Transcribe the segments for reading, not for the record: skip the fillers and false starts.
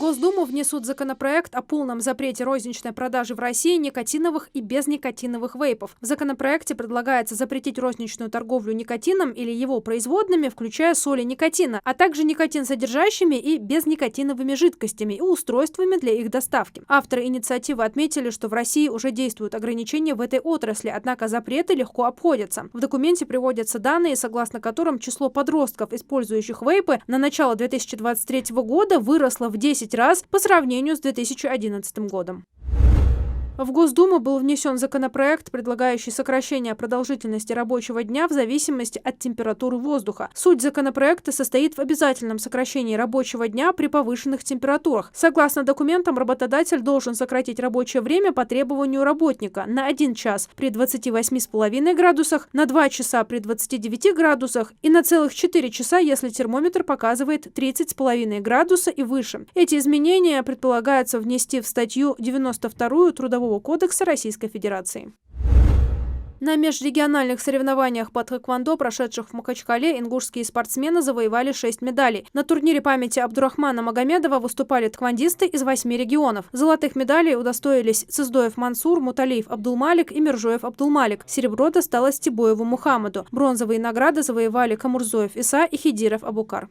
Госдуму внесут законопроект о полном запрете розничной продажи в России никотиновых и безникотиновых вейпов. В законопроекте предлагается запретить розничную торговлю никотином или его производными, включая соли никотина, а также никотин содержащими и безникотиновыми жидкостями и устройствами для их доставки. Авторы инициативы отметили, что в России уже действуют ограничения в этой отрасли, однако запреты легко обходятся. В документе приводятся данные, согласно которым число подростков, использующих вейпы, на начало 2023 года выросло в 10 раз по сравнению с 2011 годом. В Госдуму был внесен законопроект, предлагающий сокращение продолжительности рабочего дня в зависимости от температуры воздуха. Суть законопроекта состоит в обязательном сокращении рабочего дня при повышенных температурах. Согласно документам, работодатель должен сократить рабочее время по требованию работника на 1 час при 28,5 градусах, на 2 часа при 29 градусах и на целых 4 часа, если термометр показывает 30,5 градуса и выше. Эти изменения предполагается внести в статью 92 Трудового кодекса Российской Федерации. На межрегиональных соревнованиях по тхэквондо, прошедших в Махачкале, ингушские спортсмены завоевали 6 медалей. На турнире памяти Абдурахмана Магомедова выступали тхэквондисты из 8 регионов. Золотых медалей удостоились Цыздоев Мансур, Муталиев Абдулмалик и Миржоев Абдулмалик. Серебро досталось Тибоеву Мухаммаду. Бронзовые награды завоевали Камурзоев Иса и Хидиров Абукар.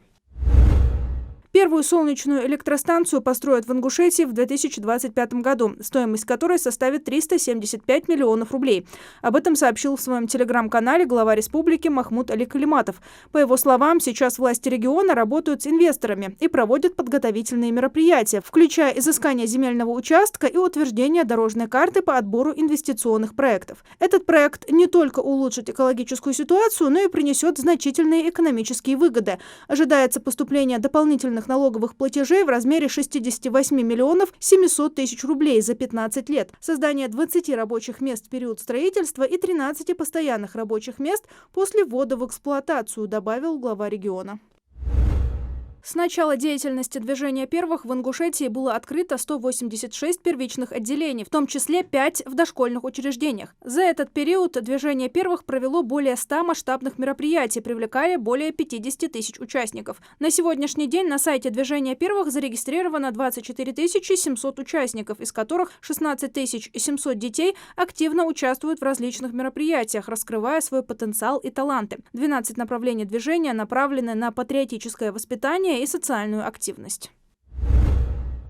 Первую солнечную электростанцию построят в Ингушетии в 2025 году, стоимость которой составит 375 миллионов рублей. Об этом сообщил в своем телеграм-канале глава республики Махмуд Али Калиматов. По его словам, сейчас власти региона работают с инвесторами и проводят подготовительные мероприятия, включая изыскание земельного участка и утверждение дорожной карты по отбору инвестиционных проектов. Этот проект не только улучшит экологическую ситуацию, но и принесет значительные экономические выгоды. Ожидается поступление дополнительных налоговых платежей в размере 68 миллионов 700 тысяч рублей за 15 лет, создание 20 рабочих мест в период строительства и 13 постоянных рабочих мест после ввода в эксплуатацию, добавил глава региона. С начала деятельности движения первых в Ингушетии было открыто 186 первичных отделений, в том числе 5 в дошкольных учреждениях. За этот период движение первых провело более 100 масштабных мероприятий, привлекая более 50 тысяч участников. На сегодняшний день на сайте движения первых зарегистрировано 24 700 участников, из которых 16 700 детей активно участвуют в различных мероприятиях, раскрывая свой потенциал и таланты. 12 направлений движения направлены на патриотическое воспитание и социальную активность.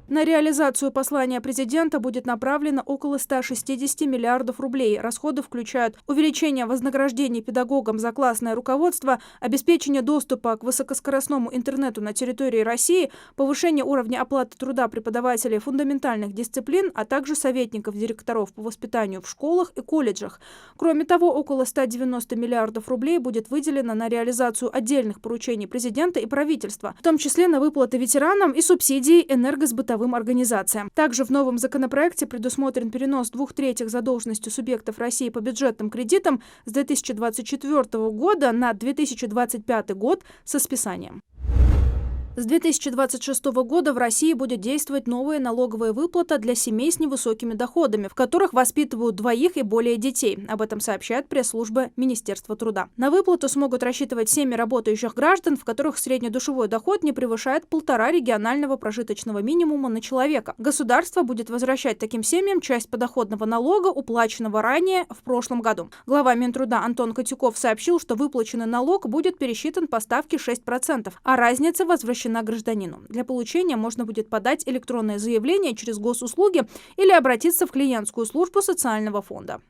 На реализацию послания президента будет направлено около 160 миллиардов рублей. Расходы включают увеличение вознаграждений педагогам за классное руководство, обеспечение доступа к высокоскоростному интернету на территории России, повышение уровня оплаты труда преподавателей фундаментальных дисциплин, а также советников директоров по воспитанию в школах и колледжах. Кроме того, около 190 миллиардов рублей будет выделено на реализацию отдельных поручений президента и правительства, в том числе на выплаты ветеранам и субсидии энергосбытовым организациям. Также в новом законопроекте предусмотрен перенос 2/3 задолженности субъектов России по бюджетным кредитам с 2024 года на 2025 год со списанием. С 2026 года в России будет действовать новая налоговая выплата для семей с невысокими доходами, в которых воспитывают 2 и более детей. Об этом сообщает пресс-служба Министерства труда. На выплату смогут рассчитывать семьи работающих граждан, в которых среднедушевой доход не превышает 1,5 регионального прожиточного минимума на человека. Государство будет возвращать таким семьям часть подоходного налога, уплаченного ранее в прошлом году. Глава Минтруда Антон Котюков сообщил, что выплаченный налог будет пересчитан по ставке 6%, а разница возвращена гражданину. Для получения можно будет подать электронное заявление через госуслуги или обратиться в клиентскую службу социального фонда.